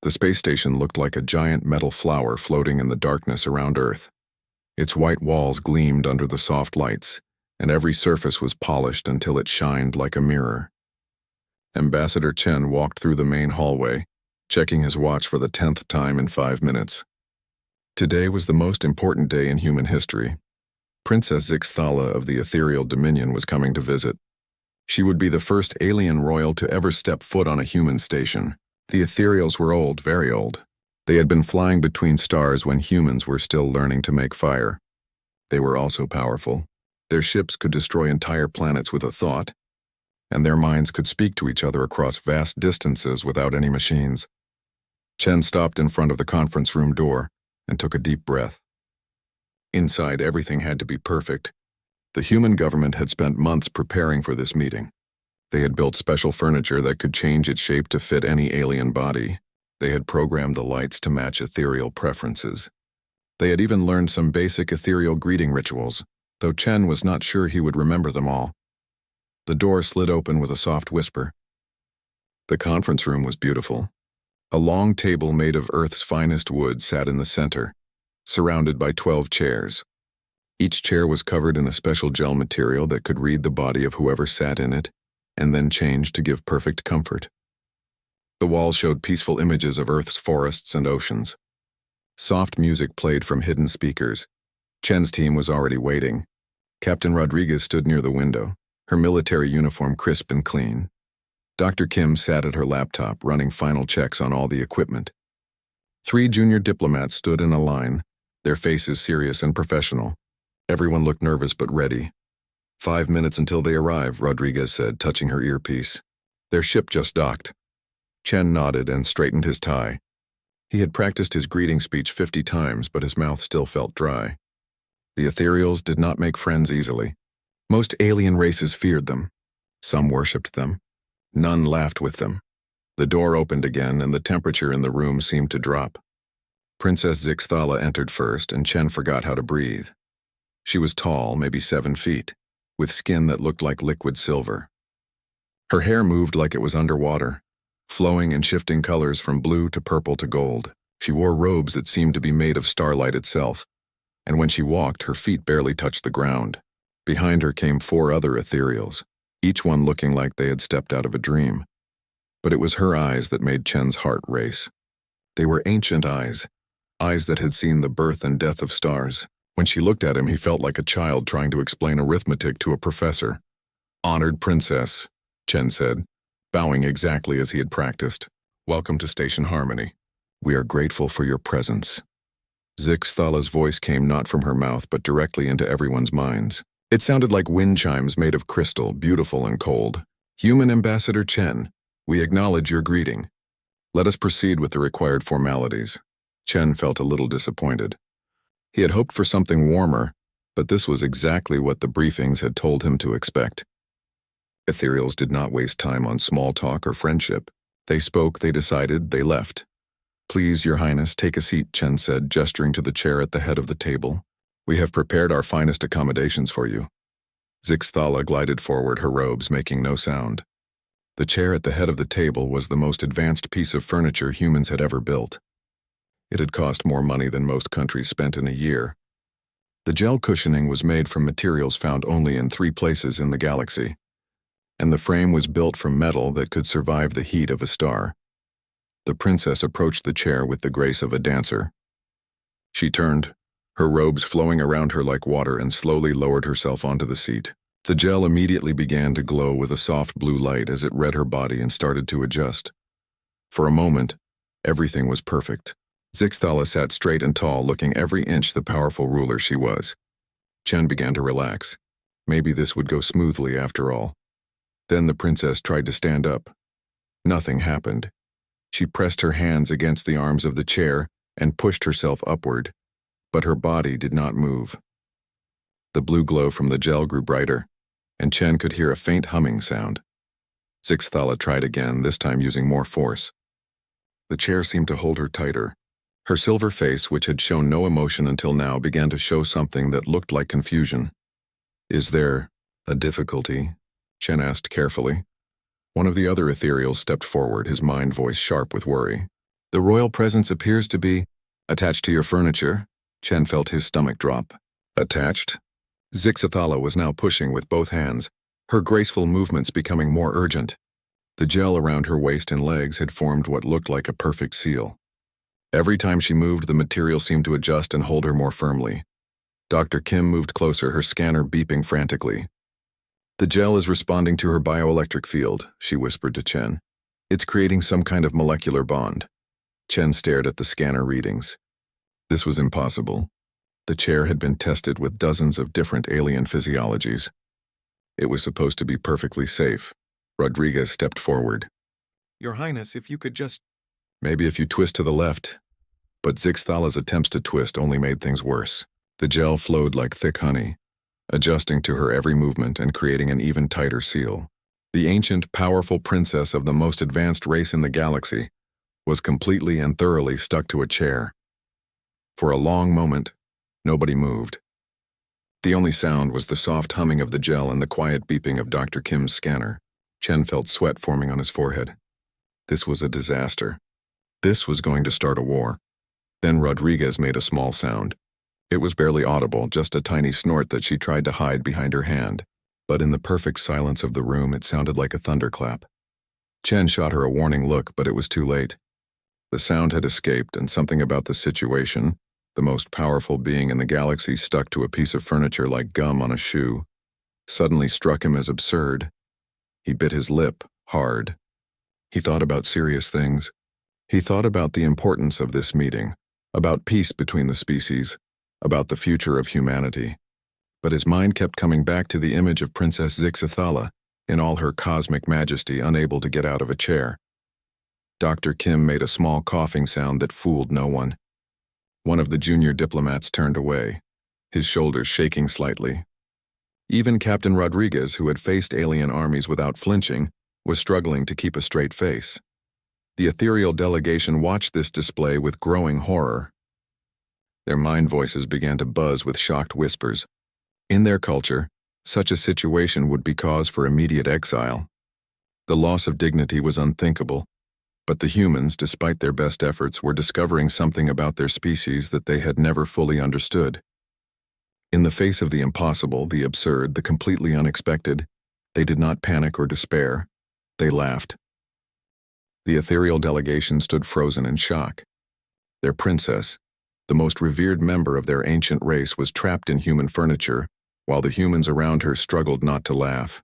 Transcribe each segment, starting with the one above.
The space station looked like a giant metal flower floating in the darkness around Earth. Its white walls gleamed under the soft lights, and every surface was polished until it shined like a mirror. Ambassador Chen walked through the main hallway, checking his watch for the 10th time in 5 minutes. Today was the most important day in human history. Princess Zixthala of the Ethereal Dominion was coming to visit. She would be the first alien royal to ever step foot on a human station. The Ethereals were old, very old. They had been flying between stars when humans were still learning to make fire. They were also powerful. Their ships could destroy entire planets with a thought, and their minds could speak to each other across vast distances without any machines. Chen stopped in front of the conference room door and took a deep breath. Inside, everything had to be perfect. The human government had spent months preparing for this meeting. They had built special furniture that could change its shape to fit any alien body. They had programmed the lights to match ethereal preferences. They had even learned some basic ethereal greeting rituals, though Chen was not sure he would remember them all. The door slid open with a soft whisper. The conference room was beautiful. A long table made of Earth's finest wood sat in the center, surrounded by 12 chairs. Each chair was covered in a special gel material that could read the body of whoever sat in it, and then change to give perfect comfort. The walls showed peaceful images of Earth's forests and oceans. Soft music played from hidden speakers. Chen's team was already waiting. Captain Rodriguez stood near the window, her military uniform crisp and clean. Dr. Kim sat at her laptop, running final checks on all the equipment. 3 junior diplomats stood in a line, their faces serious and professional. Everyone looked nervous but ready. 5 minutes until they arrive, Rodriguez said, touching her earpiece. Their ship just docked. Chen nodded and straightened his tie. He had practiced his greeting speech 50 times, but his mouth still felt dry. The Ethereals did not make friends easily. Most alien races feared them. Some worshipped them. None laughed with them. The door opened again, and the temperature in the room seemed to drop. Princess Zixthala entered first, and Chen forgot how to breathe. She was tall, maybe 7 feet, with skin that looked like liquid silver. Her hair moved like it was underwater, flowing and shifting colors from blue to purple to gold. She wore robes that seemed to be made of starlight itself, and when she walked, her feet barely touched the ground. Behind her came 4 other ethereals, each one looking like they had stepped out of a dream. But it was her eyes that made Chen's heart race. They were ancient eyes that had seen the birth and death of stars. When she looked at him, he felt like a child trying to explain arithmetic to a professor. "Honored Princess," Chen said, bowing exactly as he had practiced. "Welcome to Station Harmony. We are grateful for your presence." Zixthala's voice came not from her mouth but directly into everyone's minds. It sounded like wind chimes made of crystal, beautiful and cold. "Human Ambassador Chen, we acknowledge your greeting. Let us proceed with the required formalities." Chen felt a little disappointed. He had hoped for something warmer, but this was exactly what the briefings had told him to expect. Ethereals did not waste time on small talk or friendship. They spoke, they decided, they left. "Please, Your Highness, take a seat," Chen said, gesturing to the chair at the head of the table. "We have prepared our finest accommodations for you." Zixthala glided forward, her robes making no sound. The chair at the head of the table was the most advanced piece of furniture humans had ever built. It had cost more money than most countries spent in a year. The gel cushioning was made from materials found only in 3 places in the galaxy, and the frame was built from metal that could survive the heat of a star. The princess approached the chair with the grace of a dancer. She turned, her robes flowing around her like water, and slowly lowered herself onto the seat. The gel immediately began to glow with a soft blue light as it read her body and started to adjust. For a moment, everything was perfect. Zixthala sat straight and tall, looking every inch the powerful ruler she was. Chen began to relax. Maybe this would go smoothly after all. Then the princess tried to stand up. Nothing happened. She pressed her hands against the arms of the chair and pushed herself upward, but her body did not move. The blue glow from the gel grew brighter, and Chen could hear a faint humming sound. Zixthala tried again, this time using more force. The chair seemed to hold her tighter. Her silver face, which had shown no emotion until now, began to show something that looked like confusion. "Is there a difficulty?" Chen asked carefully. One of the other ethereals stepped forward, his mind voice sharp with worry. The royal presence appears to be attached to your furniture. Chen felt his stomach drop. Attached? Zixathala was now pushing with both hands, her graceful movements becoming more urgent. The gel around her waist and legs had formed what looked like a perfect seal. Every time she moved, the material seemed to adjust and hold her more firmly. Dr. Kim moved closer, her scanner beeping frantically. The gel is responding to her bioelectric field, she whispered to Chen. It's creating some kind of molecular bond. Chen stared at the scanner readings. This was impossible. The chair had been tested with dozens of different alien physiologies. It was supposed to be perfectly safe. Rodriguez stepped forward. Your Highness, if you could just... Maybe if you twist to the left. But Zixthala's attempts to twist only made things worse. The gel flowed like thick honey, adjusting to her every movement and creating an even tighter seal. The ancient, powerful princess of the most advanced race in the galaxy was completely and thoroughly stuck to a chair. For a long moment, nobody moved. The only sound was the soft humming of the gel and the quiet beeping of Dr. Kim's scanner. Chen felt sweat forming on his forehead. This was a disaster. This was going to start a war. Then Rodriguez made a small sound. It was barely audible, just a tiny snort that she tried to hide behind her hand. But in the perfect silence of the room, it sounded like a thunderclap. Chen shot her a warning look, but it was too late. The sound had escaped, and something about the situation, the most powerful being in the galaxy stuck to a piece of furniture like gum on a shoe, suddenly struck him as absurd. He bit his lip, hard. He thought about serious things. He thought about the importance of this meeting, about peace between the species, about the future of humanity. But his mind kept coming back to the image of Princess Zixathala in all her cosmic majesty, unable to get out of a chair. Dr. Kim made a small coughing sound that fooled no one. One of the junior diplomats turned away, his shoulders shaking slightly. Even Captain Rodriguez, who had faced alien armies without flinching, was struggling to keep a straight face. The ethereal delegation watched this display with growing horror. Their mind voices began to buzz with shocked whispers. In their culture, such a situation would be cause for immediate exile. The loss of dignity was unthinkable, but the humans, despite their best efforts, were discovering something about their species that they had never fully understood. In the face of the impossible, the absurd, the completely unexpected, they did not panic or despair. They laughed. The ethereal delegation stood frozen in shock. Their princess, the most revered member of their ancient race, was trapped in human furniture, while the humans around her struggled not to laugh.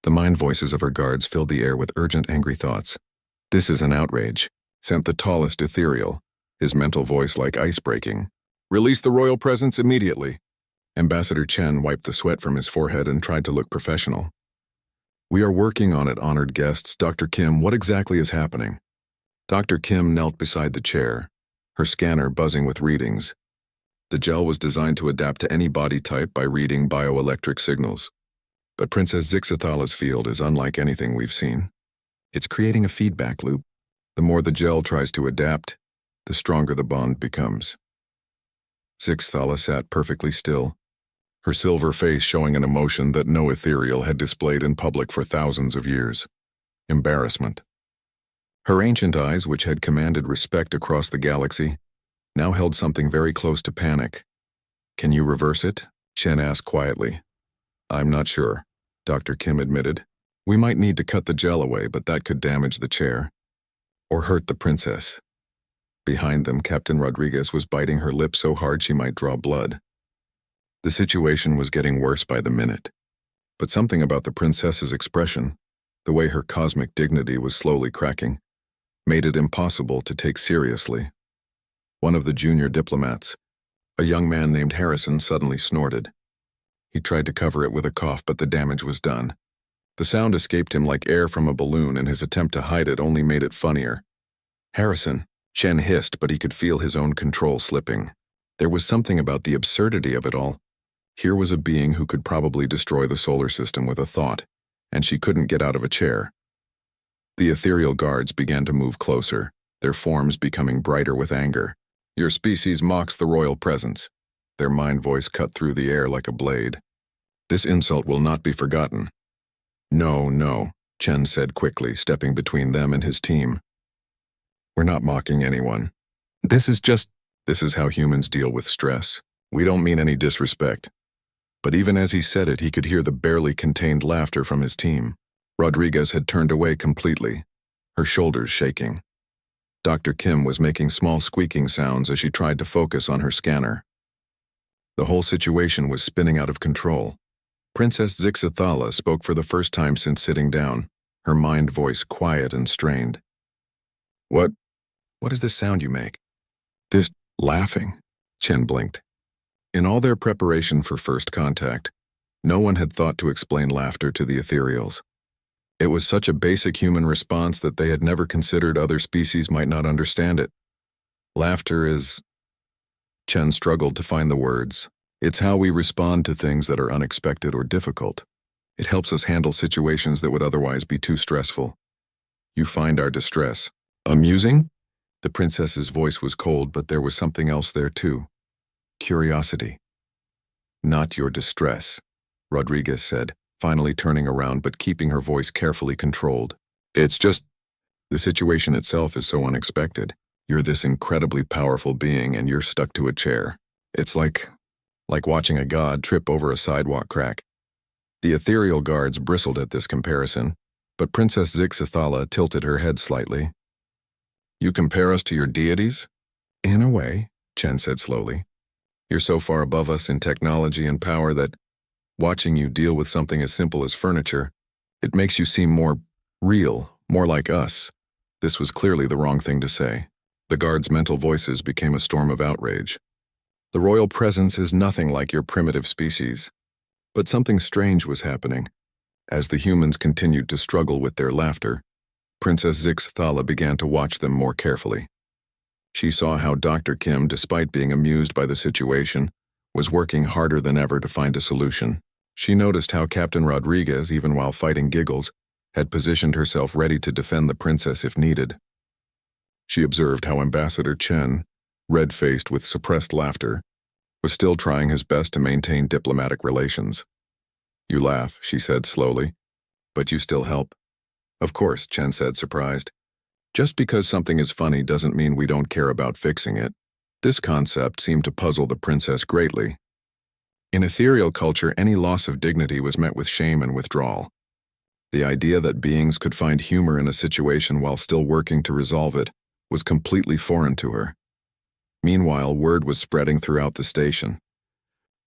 The mind voices of her guards filled the air with urgent, angry thoughts. This is an outrage, sent the tallest ethereal, his mental voice like ice breaking. Release the royal presence immediately. Ambassador Chen wiped the sweat from his forehead and tried to look professional. We are working on it, honored guests. Dr. Kim, what exactly is happening? Dr. Kim knelt beside the chair, her scanner buzzing with readings. The gel was designed to adapt to any body type by reading bioelectric signals. But Princess Zixathala's field is unlike anything we've seen. It's creating a feedback loop. The more the gel tries to adapt, the stronger the bond becomes. Zixathala sat perfectly still, her silver face showing an emotion that no ethereal had displayed in public for thousands of years. Embarrassment. Her ancient eyes, which had commanded respect across the galaxy, now held something very close to panic. Can you reverse it? Chen asked quietly. I'm not sure, Dr. Kim admitted. We might need to cut the gel away, but that could damage the chair. Or hurt the princess. Behind them, Captain Rodriguez was biting her lip so hard she might draw blood. The situation was getting worse by the minute. But something about the princess's expression, the way her cosmic dignity was slowly cracking, made it impossible to take seriously. One of the junior diplomats, a young man named Harrison, suddenly snorted. He tried to cover it with a cough, but the damage was done. The sound escaped him like air from a balloon, and his attempt to hide it only made it funnier. Harrison, Chen hissed, but he could feel his own control slipping. There was something about the absurdity of it all. Here was a being who could probably destroy the solar system with a thought, and she couldn't get out of a chair. The ethereal guards began to move closer, their forms becoming brighter with anger. Your species mocks the royal presence. Their mind voice cut through the air like a blade. This insult will not be forgotten. No, Chen said quickly, stepping between them and his team. We're not mocking anyone. This is how humans deal with stress. We don't mean any disrespect. But even as he said it, he could hear the barely contained laughter from his team. Rodriguez had turned away completely, her shoulders shaking. Dr. Kim was making small squeaking sounds as she tried to focus on her scanner. The whole situation was spinning out of control. Princess Zixathala spoke for the first time since sitting down, her mind voice quiet and strained. What is this sound you make? This laughing, Chen blinked. In all their preparation for first contact, no one had thought to explain laughter to the ethereals. It was such a basic human response that they had never considered other species might not understand it. Laughter is... Chen struggled to find the words. It's how we respond to things that are unexpected or difficult. It helps us handle situations that would otherwise be too stressful. You find our distress amusing? The princess's voice was cold, but there was something else there too. Curiosity. Not your distress, Rodriguez said, finally turning around but keeping her voice carefully controlled. It's just, the situation itself is so unexpected. You're this incredibly powerful being and you're stuck to a chair. It's like watching a god trip over a sidewalk crack. The ethereal guards bristled at this comparison, but Princess Zixathala tilted her head slightly. You compare us to your deities? In a way, Chen said slowly. You're so far above us in technology and power that, watching you deal with something as simple as furniture, it makes you seem more real, more like us. This was clearly the wrong thing to say. The guards' mental voices became a storm of outrage. The royal presence is nothing like your primitive species. But something strange was happening. As the humans continued to struggle with their laughter, Princess Zixathala began to watch them more carefully. She saw how Dr. Kim, despite being amused by the situation, was working harder than ever to find a solution. She noticed how Captain Rodriguez, even while fighting giggles, had positioned herself ready to defend the princess if needed. She observed how Ambassador Chen, red-faced with suppressed laughter, was still trying his best to maintain diplomatic relations. You laugh, she said slowly, but you still help. Of course, Chen said, surprised. Just because something is funny doesn't mean we don't care about fixing it. This concept seemed to puzzle the princess greatly. In ethereal culture, any loss of dignity was met with shame and withdrawal. The idea that beings could find humor in a situation while still working to resolve it was completely foreign to her. Meanwhile, word was spreading throughout the station.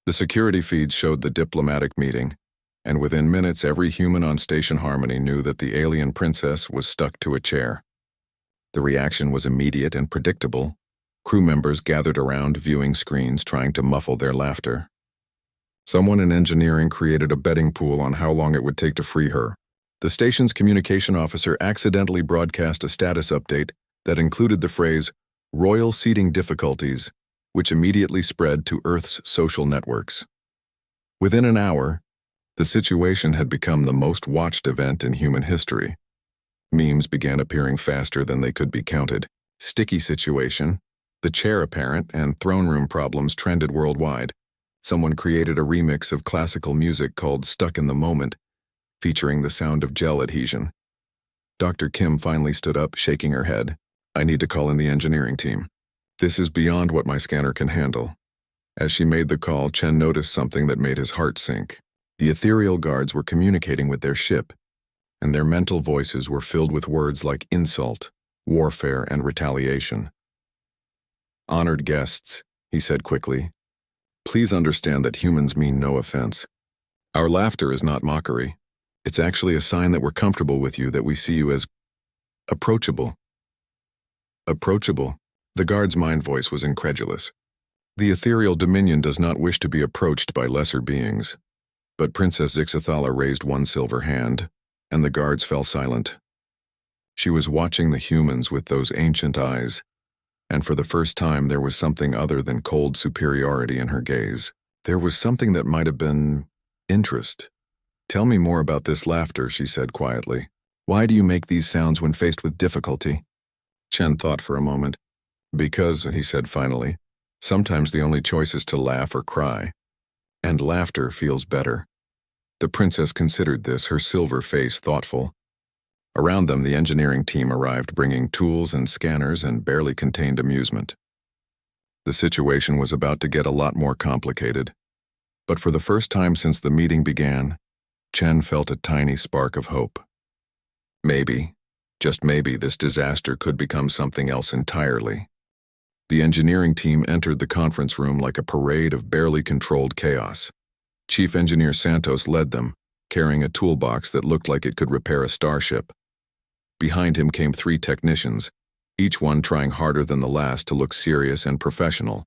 The security feeds showed the diplomatic meeting, and within minutes every human on Station Harmony knew that the alien princess was stuck to a chair. The reaction was immediate and predictable. Crew members gathered around viewing screens trying to muffle their laughter. Someone in engineering created a betting pool on how long it would take to free her. The station's communication officer accidentally broadcast a status update that included the phrase, "Royal seating difficulties," which immediately spread to Earth's social networks. Within an hour, the situation had become the most watched event in human history. Memes began appearing faster than they could be counted. Sticky situation, the chair apparent, and throne room problems trended worldwide. Someone created a remix of classical music called Stuck in the Moment, featuring the sound of gel adhesion. Dr. Kim finally stood up, shaking her head. I need to call in the engineering team. This is beyond what my scanner can handle. As she made the call, Chen noticed something that made his heart sink. The ethereal guards were communicating with their ship, and their mental voices were filled with words like insult, warfare, and retaliation. Honored guests, he said quickly, please understand that humans mean no offense. Our laughter is not mockery. It's actually a sign that we're comfortable with you, that we see you as approachable. Approachable? The guard's mind voice was incredulous. The ethereal dominion does not wish to be approached by lesser beings. But Princess Zixathala raised one silver hand, and the guards fell silent. She was watching the humans with those ancient eyes, and for the first time there was something other than cold superiority in her gaze. There was something that might have been interest. Tell me more about this laughter, she said quietly. Why do you make these sounds when faced with difficulty? Chen thought for a moment. Because, he said finally, sometimes the only choice is to laugh or cry. And laughter feels better. The princess considered this, her silver face thoughtful. Around them, the engineering team arrived, bringing tools and scanners and barely contained amusement. The situation was about to get a lot more complicated. But for the first time since the meeting began, Chen felt a tiny spark of hope. Maybe, just maybe, this disaster could become something else entirely. The engineering team entered the conference room like a parade of barely controlled chaos. Chief Engineer Santos led them, carrying a toolbox that looked like it could repair a starship. Behind him came 3 technicians, each one trying harder than the last to look serious and professional.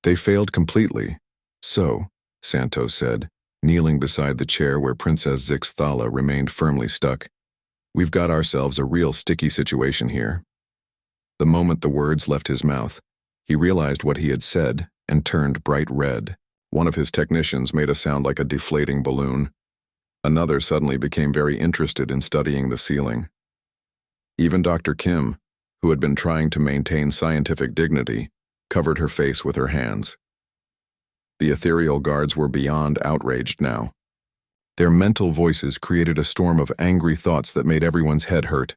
They failed completely. So, Santos said, kneeling beside the chair where Princess Zixthala remained firmly stuck, we've got ourselves a real sticky situation here. The moment the words left his mouth, he realized what he had said and turned bright red. One of his technicians made a sound like a deflating balloon. Another suddenly became very interested in studying the ceiling. Even Dr. Kim, who had been trying to maintain scientific dignity, covered her face with her hands. The ethereal guards were beyond outraged now. Their mental voices created a storm of angry thoughts that made everyone's head hurt.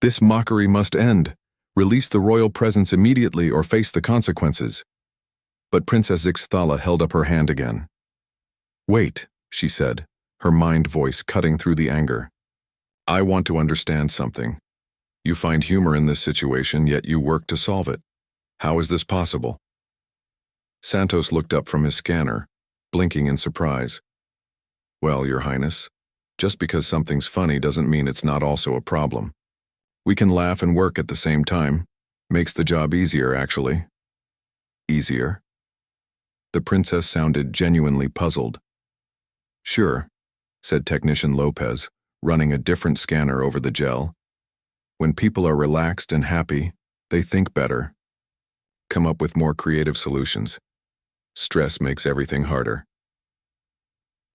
This mockery must end. Release the royal presence immediately or face the consequences. But Princess Zixthala held up her hand again. Wait, she said, her mind voice cutting through the anger. I want to understand something. You find humor in this situation, yet you work to solve it. How is this possible? Santos looked up from his scanner, blinking in surprise. Well, Your Highness, just because something's funny doesn't mean it's not also a problem. We can laugh and work at the same time. Makes the job easier, actually. Easier? The princess sounded genuinely puzzled. Sure, said Technician Lopez, running a different scanner over the gel. When people are relaxed and happy, they think better. Come up with more creative solutions. Stress makes everything harder.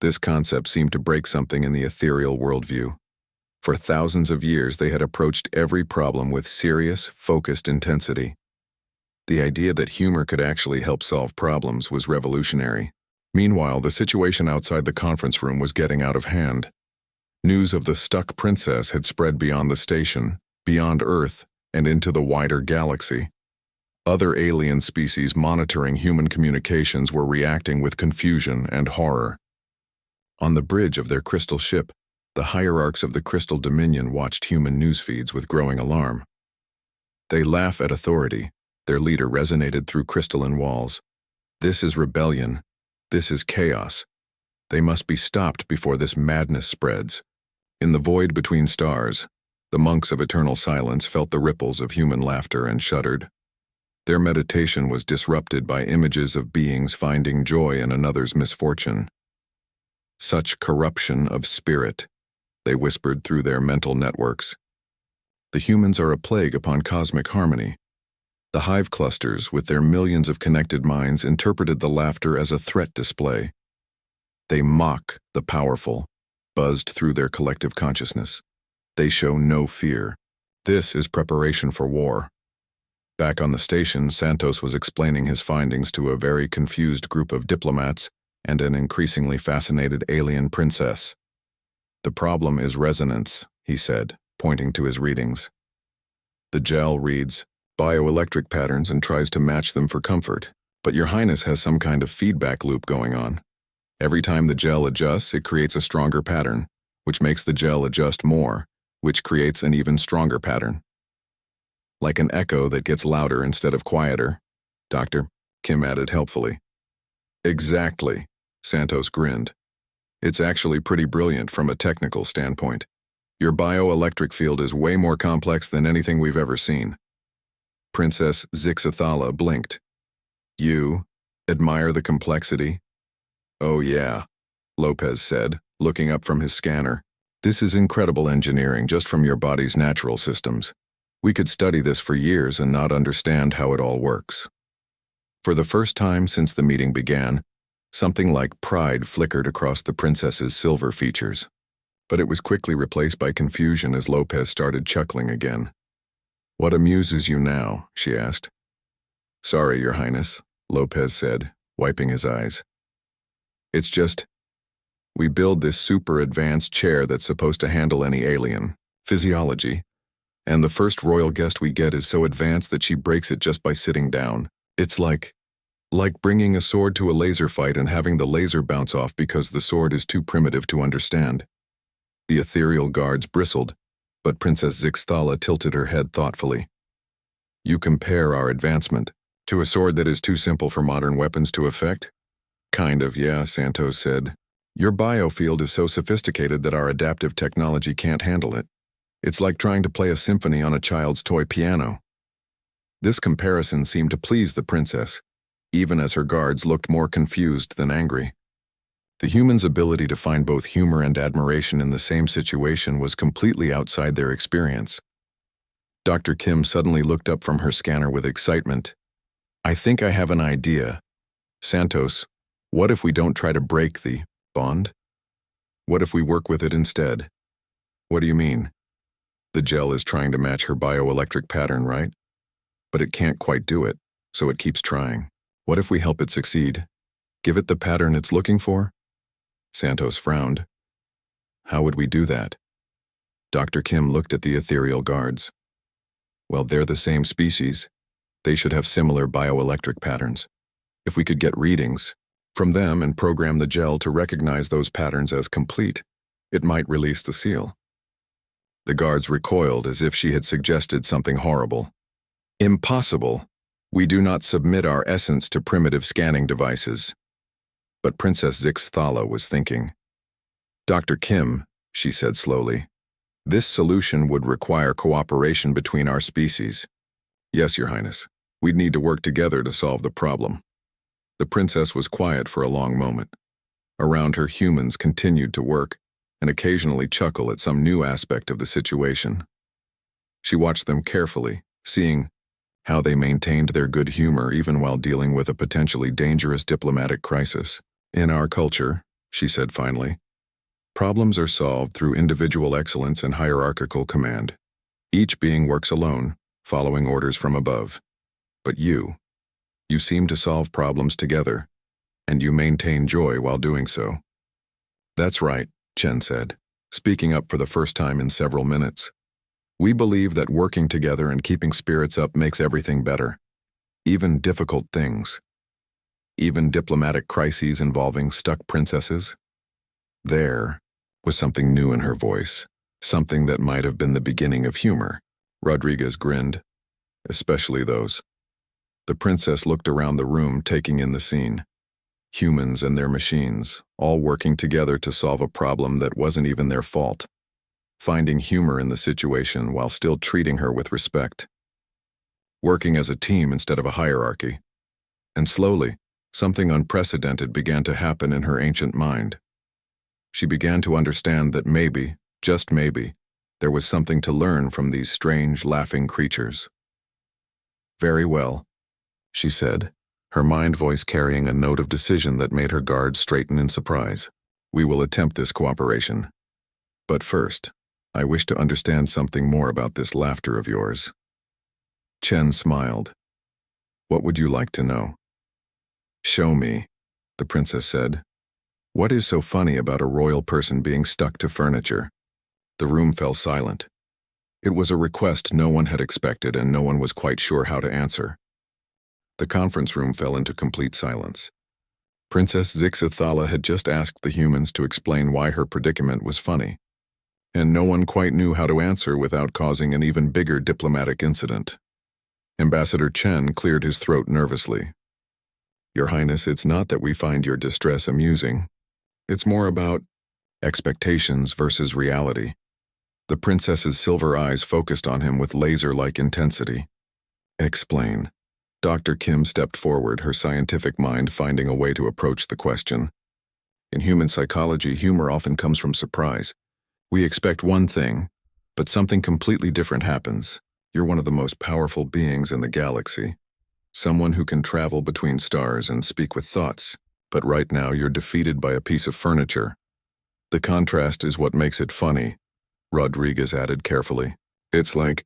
This concept seemed to break something in the ethereal worldview. For thousands of years, they had approached every problem with serious, focused intensity. The idea that humor could actually help solve problems was revolutionary. Meanwhile, the situation outside the conference room was getting out of hand. News of the stuck princess had spread beyond the station, beyond Earth, and into the wider galaxy. Other alien species monitoring human communications were reacting with confusion and horror. On the bridge of their crystal ship, the hierarchs of the Crystal Dominion watched human news feeds with growing alarm. They laugh at authority, their leader resonated through crystalline walls. This is rebellion. This is chaos. They must be stopped before this madness spreads. In the void between stars, the monks of eternal silence felt the ripples of human laughter and shuddered. Their meditation was disrupted by images of beings finding joy in another's misfortune. Such corruption of spirit, they whispered through their mental networks. The humans are a plague upon cosmic harmony. The hive clusters, with their millions of connected minds, interpreted the laughter as a threat display. They mock the powerful, buzzed through their collective consciousness. They show no fear. This is preparation for war. Back on the station, Santos was explaining his findings to a very confused group of diplomats and an increasingly fascinated alien princess. The problem is resonance, he said, pointing to his readings. The gel reads bioelectric patterns and tries to match them for comfort, but Your Highness has some kind of feedback loop going on. Every time the gel adjusts, it creates a stronger pattern, which makes the gel adjust more, which creates an even stronger pattern. Like an echo that gets louder instead of quieter, Dr. Kim added helpfully. Exactly, Santos grinned. It's actually pretty brilliant from a technical standpoint. Your bioelectric field is way more complex than anything we've ever seen. Princess Zixthala blinked. You admire the complexity? Oh yeah, Lopez said, looking up from his scanner. This is incredible engineering just from your body's natural systems. We could study this for years and not understand how it all works. For the first time since the meeting began, something like pride flickered across the princess's silver features. But it was quickly replaced by confusion as Lopez started chuckling again. What amuses you now? She asked. Sorry, Your Highness, Lopez said, wiping his eyes. It's just, we build this super advanced chair that's supposed to handle any alien. physiology, and the first royal guest we get is so advanced that she breaks it just by sitting down. It's like bringing a sword to a laser fight and having the laser bounce off because the sword is too primitive to understand. The ethereal guards bristled, but Princess Zixthala tilted her head thoughtfully. You compare our advancement to a sword that is too simple for modern weapons to affect? Kind of, yeah, Santos said. Your biofield is so sophisticated that our adaptive technology can't handle it. It's like trying to play a symphony on a child's toy piano. This comparison seemed to please the princess, even as her guards looked more confused than angry. The human's ability to find both humor and admiration in the same situation was completely outside their experience. Dr. Kim suddenly looked up from her scanner with excitement. I think I have an idea. Santos, what if we don't try to break the bond? What if we work with it instead? What do you mean? The gel is trying to match her bioelectric pattern, right? But it can't quite do it, so it keeps trying. What if we help it succeed? Give it the pattern it's looking for? Santos frowned. How would we do that? Dr. Kim looked at the ethereal guards. Well, they're the same species. They should have similar bioelectric patterns. If we could get readings from them and program the gel to recognize those patterns as complete, it might release the seal. The guards recoiled as if she had suggested something horrible. Impossible. We do not submit our essence to primitive scanning devices. But Princess Zixthala was thinking. Dr. Kim, she said slowly, this solution would require cooperation between our species. Yes, Your Highness, we'd need to work together to solve the problem. The princess was quiet for a long moment. Around her, humans continued to work and occasionally chuckle at some new aspect of the situation. She watched them carefully, seeing how they maintained their good humor even while dealing with a potentially dangerous diplomatic crisis. In our culture, she said finally, problems are solved through individual excellence and hierarchical command. Each being works alone, following orders from above. But you seem to solve problems together, and you maintain joy while doing so. That's right, Chen said, speaking up for the first time in several minutes. We believe that working together and keeping spirits up makes everything better. Even difficult things. Even diplomatic crises involving stuck princesses. There was something new in her voice, something that might have been the beginning of humor. Rodriguez grinned. Especially those. The princess looked around the room, taking in the scene. Humans and their machines, all working together to solve a problem that wasn't even their fault. Finding humor in the situation while still treating her with respect. Working as a team instead of a hierarchy. And slowly, something unprecedented began to happen in her ancient mind. She began to understand that maybe, just maybe, there was something to learn from these strange, laughing creatures. Very well, she said, her mind voice carrying a note of decision that made her guards straighten in surprise. We will attempt this cooperation. But first, I wish to understand something more about this laughter of yours. Chen smiled. What would you like to know? Show me, the princess said. What is so funny about a royal person being stuck to furniture? The room fell silent. It was a request no one had expected and no one was quite sure how to answer. The conference room fell into complete silence. Princess Zixthala had just asked the humans to explain why her predicament was funny, and no one quite knew how to answer without causing an even bigger diplomatic incident. Ambassador Chen cleared his throat nervously. Your Highness, it's not that we find your distress amusing. It's more about expectations versus reality. The princess's silver eyes focused on him with laser-like intensity. Explain. Dr. Kim stepped forward, her scientific mind finding a way to approach the question. In human psychology, humor often comes from surprise. We expect one thing, but something completely different happens. You're one of the most powerful beings in the galaxy. Someone who can travel between stars and speak with thoughts. But right now you're defeated by a piece of furniture. The contrast is what makes it funny, Rodriguez added carefully. It's like,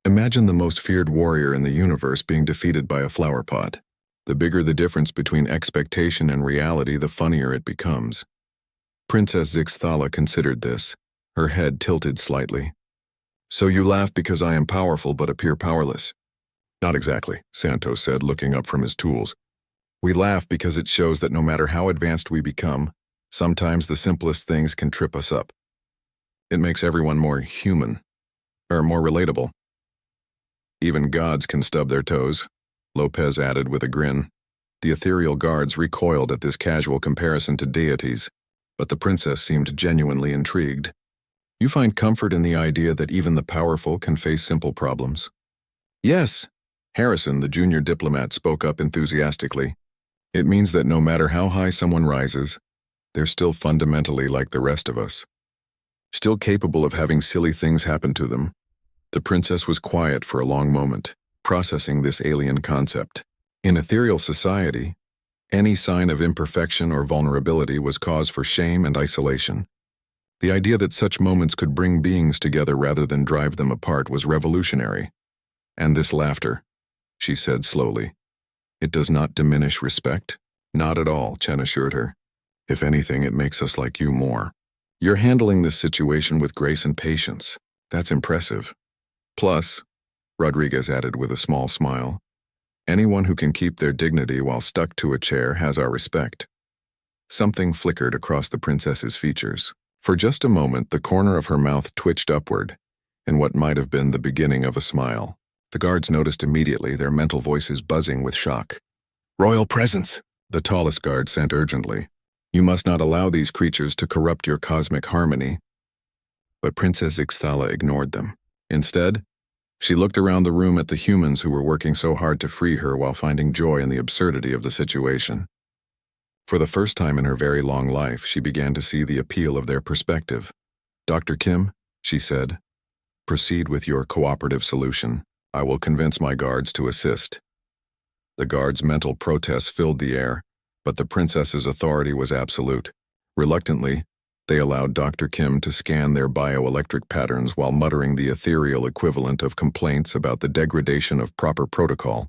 imagine the most feared warrior in the universe being defeated by a flower pot. The bigger the difference between expectation and reality, the funnier it becomes. Princess Zixthala considered this, her head tilted slightly. So you laugh because I am powerful but appear powerless? Not exactly, Santos said, looking up from his tools. We laugh because it shows that no matter how advanced we become, sometimes the simplest things can trip us up. It makes everyone more human, or more relatable. Even gods can stub their toes, Lopez added with a grin. The ethereal guards recoiled at this casual comparison to deities, but the princess seemed genuinely intrigued. You find comfort in the idea that even the powerful can face simple problems? Yes, Harrison, the junior diplomat, spoke up enthusiastically. It means that no matter how high someone rises, they're still fundamentally like the rest of us. Still capable of having silly things happen to them. The princess was quiet for a long moment, processing this alien concept. In ethereal society, any sign of imperfection or vulnerability was cause for shame and isolation. The idea that such moments could bring beings together rather than drive them apart was revolutionary. And this laughter, she said slowly. It does not diminish respect? Not at all, Chen assured her. If anything, it makes us like you more. You're handling this situation with grace and patience. That's impressive. Plus, Rodriguez added with a small smile, anyone who can keep their dignity while stuck to a chair has our respect. Something flickered across the princess's features. For just a moment, the corner of her mouth twitched upward, in what might have been the beginning of a smile. The guards noticed immediately, their mental voices buzzing with shock. Royal presence, the tallest guard sent urgently. You must not allow these creatures to corrupt your cosmic harmony. But Princess Ixthala ignored them. Instead, she looked around the room at the humans who were working so hard to free her while finding joy in the absurdity of the situation. For the first time in her very long life, she began to see the appeal of their perspective. Dr. Kim, she said, proceed with your cooperative solution. I will convince my guards to assist. The guards' mental protests filled the air, but the princess's authority was absolute. Reluctantly, they allowed Dr. Kim to scan their bioelectric patterns while muttering the ethereal equivalent of complaints about the degradation of proper protocol.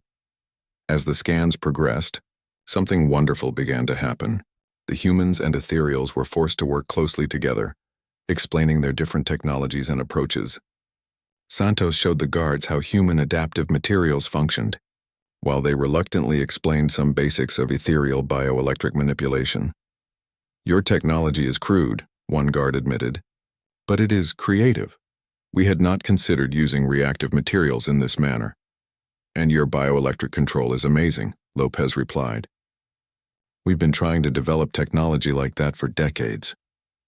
As the scans progressed, something wonderful began to happen. The humans and ethereals were forced to work closely together, explaining their different technologies and approaches. Santos showed the guards how human adaptive materials functioned, while they reluctantly explained some basics of ethereal bioelectric manipulation. Your technology is crude, one guard admitted, but it is creative. We had not considered using reactive materials in this manner. And your bioelectric control is amazing, Lopez replied. We've been trying to develop technology like that for decades.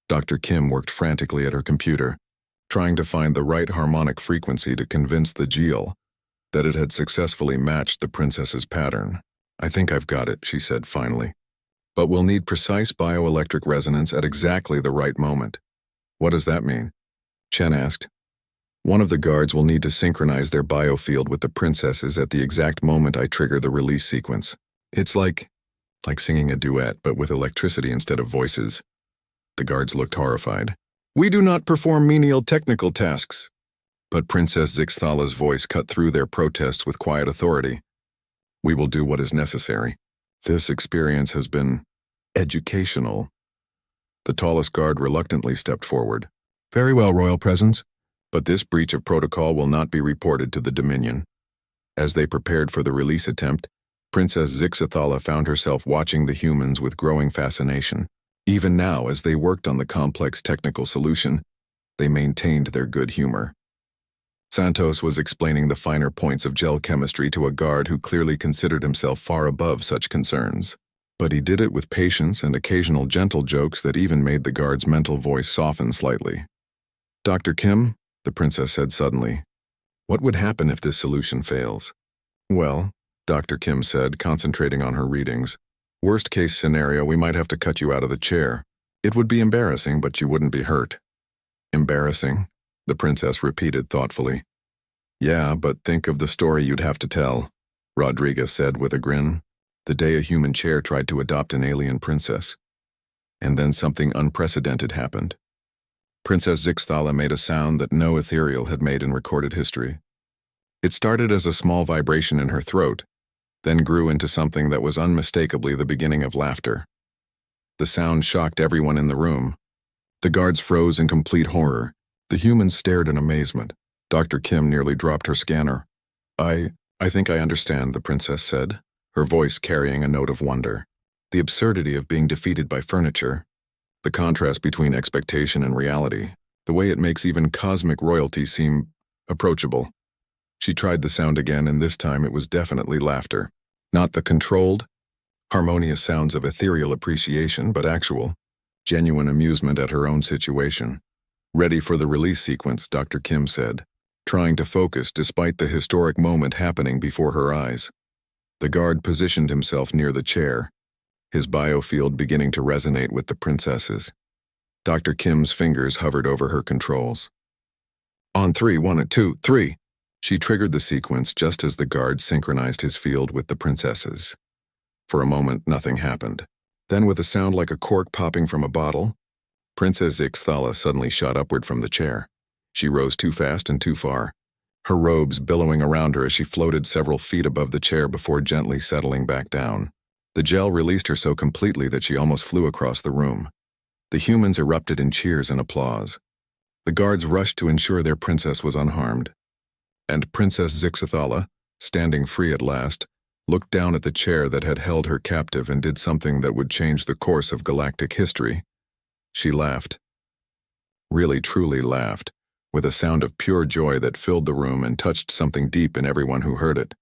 Dr. Kim worked frantically at her computer, trying to find the right harmonic frequency to convince the Geel that it had successfully matched the princess's pattern. I think I've got it, she said finally. But we'll need precise bioelectric resonance at exactly the right moment. What does that mean? Chen asked. One of the guards will need to synchronize their biofield with the princess's at the exact moment I trigger the release sequence. It's like singing a duet, but with electricity instead of voices. The guards looked horrified. We do not perform menial technical tasks. But Princess Zixthala's voice cut through their protests with quiet authority. We will do what is necessary. This experience has been educational. The tallest guard reluctantly stepped forward. Very well, Royal Presence, but this breach of protocol will not be reported to the Dominion. As they prepared for the release attempt, Princess Zixthala found herself watching the humans with growing fascination. Even now, as they worked on the complex technical solution, they maintained their good humor. Santos was explaining the finer points of gel chemistry to a guard who clearly considered himself far above such concerns. But he did it with patience and occasional gentle jokes that even made the guard's mental voice soften slightly. Dr. Kim, the princess said suddenly, what would happen if this solution fails? Well, Dr. Kim said, concentrating on her readings, worst case scenario, we might have to cut you out of the chair. It would be embarrassing, but you wouldn't be hurt. Embarrassing? The princess repeated thoughtfully. Yeah, but think of the story you'd have to tell, Rodriguez said with a grin. The day a human chair tried to adopt an alien princess. And then something unprecedented happened. Princess Zixthala made a sound that no ethereal had made in recorded history. It started as a small vibration in her throat, then grew into something that was unmistakably the beginning of laughter. The sound shocked everyone in the room. The guards froze in complete horror. The humans stared in amazement. Dr. Kim nearly dropped her scanner. I think I understand, the princess said, her voice carrying a note of wonder. The absurdity of being defeated by furniture, the contrast between expectation and reality, the way it makes even cosmic royalty seem approachable. She tried the sound again, and this time it was definitely laughter. Not the controlled, harmonious sounds of ethereal appreciation, but actual, genuine amusement at her own situation. Ready for the release sequence, Dr. Kim said, trying to focus despite the historic moment happening before her eyes. The guard positioned himself near the chair, his biofield beginning to resonate with the princess's. Dr. Kim's fingers hovered over her controls. On 3, 1, 2, 3. She triggered the sequence just as the guard synchronized his field with the princess's. For a moment, nothing happened. Then, with a sound like a cork popping from a bottle, Princess Ixthala suddenly shot upward from the chair. She rose too fast and too far, her robes billowing around her as she floated several feet above the chair before gently settling back down. The gel released her so completely that she almost flew across the room. The humans erupted in cheers and applause. The guards rushed to ensure their princess was unharmed. And Princess Zixathala, standing free at last, looked down at the chair that had held her captive and did something that would change the course of galactic history. She laughed. Really, truly laughed, with a sound of pure joy that filled the room and touched something deep in everyone who heard it.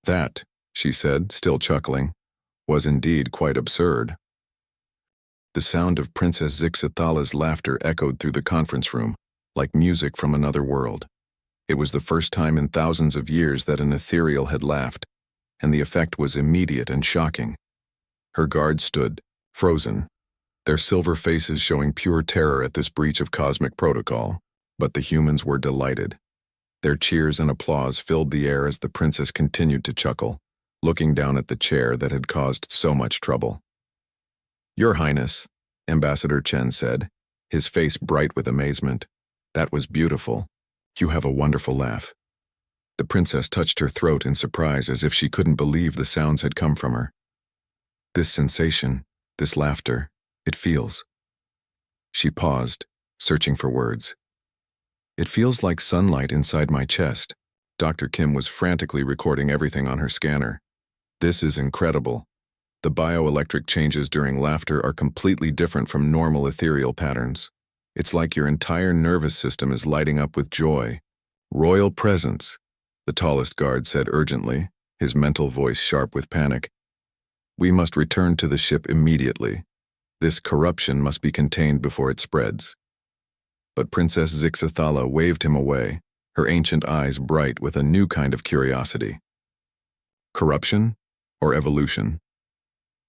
That, she said, still chuckling, was indeed quite absurd. The sound of Princess Zixathala's laughter echoed through the conference room, like music from another world. It was the first time in thousands of years that an ethereal had laughed, and the effect was immediate and shocking. Her guards stood, frozen, their silver faces showing pure terror at this breach of cosmic protocol, but the humans were delighted. Their cheers and applause filled the air as the princess continued to chuckle, looking down at the chair that had caused so much trouble. Your Highness, Ambassador Chen said, his face bright with amazement. That was beautiful. You have a wonderful laugh. The princess touched her throat in surprise as if she couldn't believe the sounds had come from her. This sensation, this laughter, it feels. She paused, searching for words. It feels like sunlight inside my chest. Dr. Kim was frantically recording everything on her scanner. This is incredible. The bioelectric changes during laughter are completely different from normal ethereal patterns. It's like your entire nervous system is lighting up with joy. Royal presence, the tallest guard said urgently, his mental voice sharp with panic. We must return to the ship immediately. This corruption must be contained before it spreads. But Princess Zixathala waved him away, her ancient eyes bright with a new kind of curiosity. Corruption or evolution?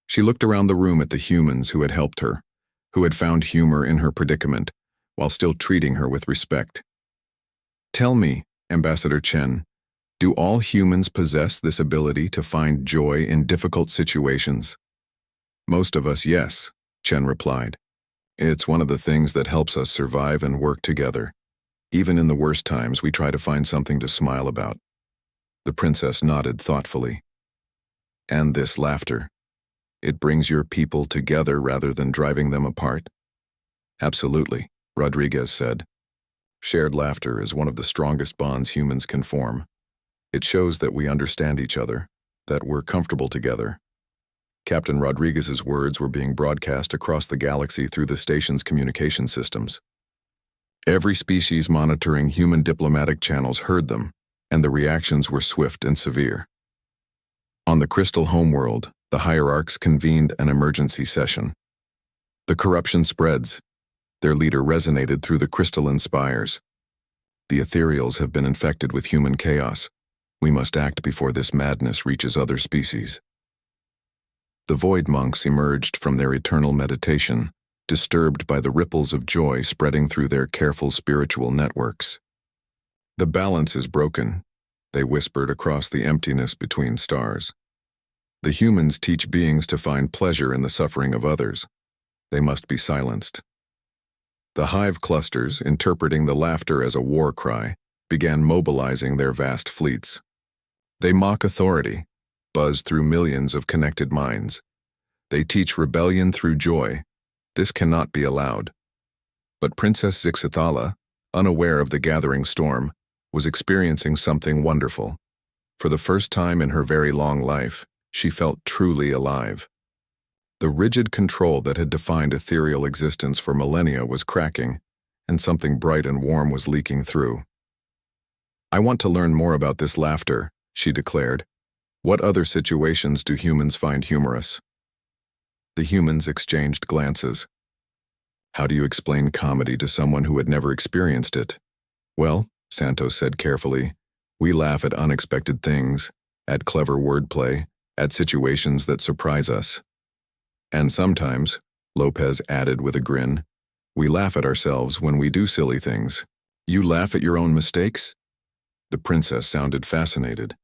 She looked around the room at the humans who had helped her, who had found humor in her predicament, while still treating her with respect. Tell me, Ambassador Chen, do all humans possess this ability to find joy in difficult situations? Most of us, yes, Chen replied. It's one of the things that helps us survive and work together. Even in the worst times, we try to find something to smile about. The princess nodded thoughtfully. And this laughter. It brings your people together rather than driving them apart? Absolutely, Rodriguez said. Shared laughter is one of the strongest bonds humans can form. It shows that we understand each other, that we're comfortable together. Captain Rodriguez's words were being broadcast across the galaxy through the station's communication systems. Every species monitoring human diplomatic channels heard them, and the reactions were swift and severe. On the Crystal homeworld, the hierarchs convened an emergency session. The corruption spreads. Their leader resonated through the crystalline spires. The ethereals have been infected with human chaos. We must act before this madness reaches other species. The void monks emerged from their eternal meditation, disturbed by the ripples of joy spreading through their careful spiritual networks. The balance is broken, they whispered across the emptiness between stars. The humans teach beings to find pleasure in the suffering of others. They must be silenced. The hive clusters, interpreting the laughter as a war cry, began mobilizing their vast fleets. They mock authority, buzz through millions of connected minds. They teach rebellion through joy. This cannot be allowed. But Princess Zixathala, unaware of the gathering storm, was experiencing something wonderful. For the first time in her very long life, she felt truly alive. The rigid control that had defined ethereal existence for millennia was cracking, and something bright and warm was leaking through. "I want to learn more about this laughter," she declared. "What other situations do humans find humorous?" The humans exchanged glances. "How do you explain comedy to someone who had never experienced it?" "Well," Santos said carefully, "we laugh at unexpected things, at clever wordplay, at situations that surprise us. And sometimes," Lopez added with a grin, "we laugh at ourselves when we do silly things." "You laugh at your own mistakes?" The princess sounded fascinated.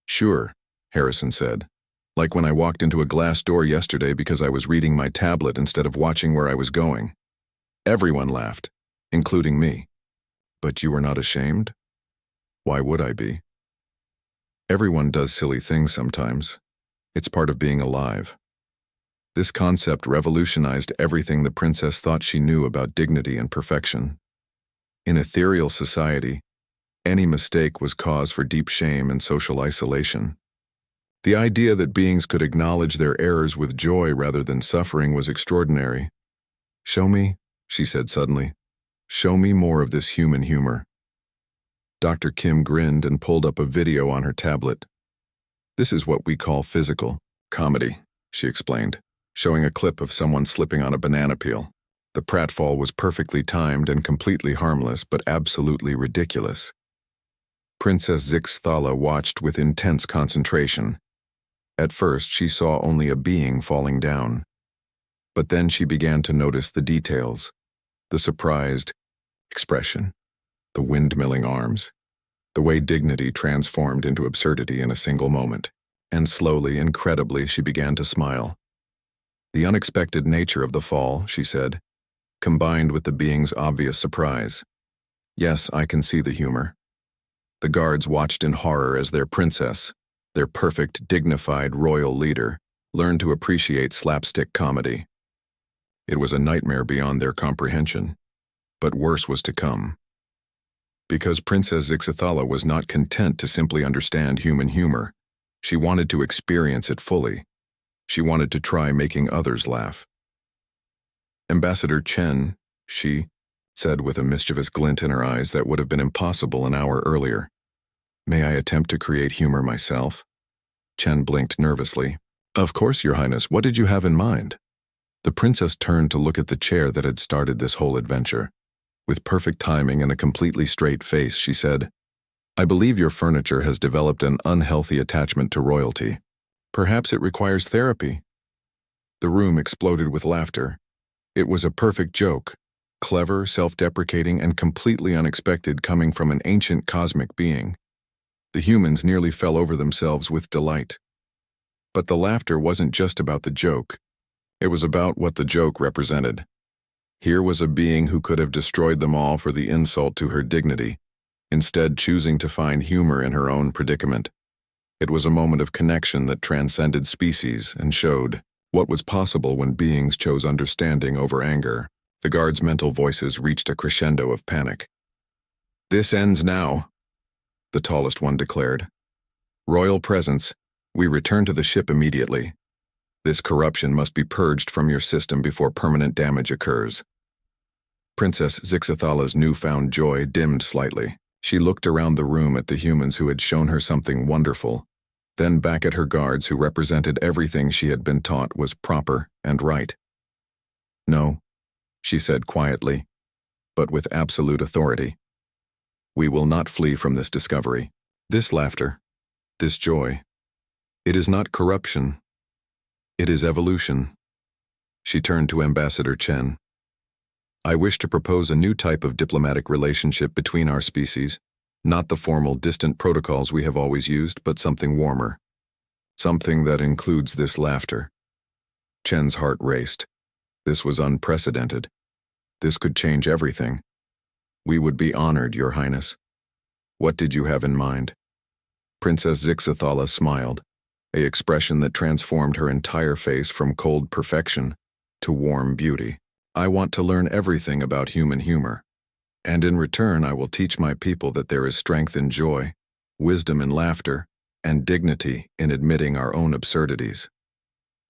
"Sure," Harrison said. "Like when I walked into a glass door yesterday because I was reading my tablet instead of watching where I was going. Everyone laughed, including me." "But you were not ashamed?" "Why would I be? Everyone does silly things sometimes. It's part of being alive." This concept revolutionized everything the princess thought she knew about dignity and perfection. In ethereal society, any mistake was cause for deep shame and social isolation. The idea that beings could acknowledge their errors with joy rather than suffering was extraordinary. "Show me," she said suddenly. "Show me more of this human humor." Dr. Kim grinned and pulled up a video on her tablet. "This is what we call physical comedy," she explained, showing a clip of someone slipping on a banana peel. The pratfall was perfectly timed and completely harmless, but absolutely ridiculous. Princess Zixthala watched with intense concentration. At first, she saw only a being falling down. But then she began to notice the details, the surprised expression, the windmilling arms, the way dignity transformed into absurdity in a single moment. And slowly, incredibly, she began to smile. The unexpected nature of the fall, she said, combined with the being's obvious surprise. "Yes, I can see the humor." The guards watched in horror as their princess, their perfect, dignified royal leader, learned to appreciate slapstick comedy. It was a nightmare beyond their comprehension, but worse was to come. Because Princess Zixthala was not content to simply understand human humor, she wanted to experience it fully. She wanted to try making others laugh. "Ambassador Chen," she said with a mischievous glint in her eyes that would have been impossible an hour earlier. "May I attempt to create humor myself?" Chen blinked nervously. "Of course, Your Highness. What did you have in mind?" The princess turned to look at the chair that had started this whole adventure. With perfect timing and a completely straight face, she said, "I believe your furniture has developed an unhealthy attachment to royalty. Perhaps it requires therapy." The room exploded with laughter. It was a perfect joke, clever, self-deprecating, and completely unexpected coming from an ancient cosmic being. The humans nearly fell over themselves with delight. But the laughter wasn't just about the joke. It was about what the joke represented. Here was a being who could have destroyed them all for the insult to her dignity, instead choosing to find humor in her own predicament. It was a moment of connection that transcended species and showed what was possible when beings chose understanding over anger. The guards' mental voices reached a crescendo of panic. "This ends now," the tallest one declared. "Royal presence, we return to the ship immediately. This corruption must be purged from your system before permanent damage occurs." Princess Zixithala's newfound joy dimmed slightly. She looked around the room at the humans who had shown her something wonderful, then back at her guards who represented everything she had been taught was proper and right. "No," she said quietly, but with absolute authority. "We will not flee from this discovery. This laughter, this joy, it is not corruption. It is evolution." She turned to Ambassador Chen. "I wish to propose a new type of diplomatic relationship between our species, not the formal, distant protocols we have always used, but something warmer. Something that includes this laughter." Chen's heart raced. This was unprecedented. This could change everything. "We would be honored, Your Highness." "What did you have in mind?" Princess Zixithala smiled, an expression that transformed her entire face from cold perfection to warm beauty. "I want to learn everything about human humor. And in return, I will teach my people that there is strength in joy, wisdom in laughter, and dignity in admitting our own absurdities.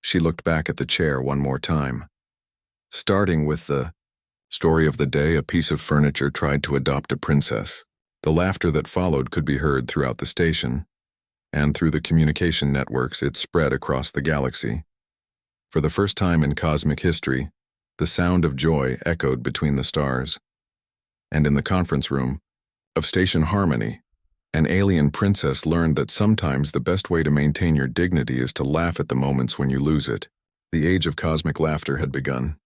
She looked back at the chair one more time. Starting with the story of the day, a piece of furniture tried to adopt a princess. The laughter that followed could be heard throughout the station, and through the communication networks it spread across the galaxy. For the first time in cosmic history, the sound of joy echoed between the stars. And in the conference room of Station Harmony, an alien princess learned that sometimes the best way to maintain your dignity is to laugh at the moments when you lose it. The age of cosmic laughter had begun.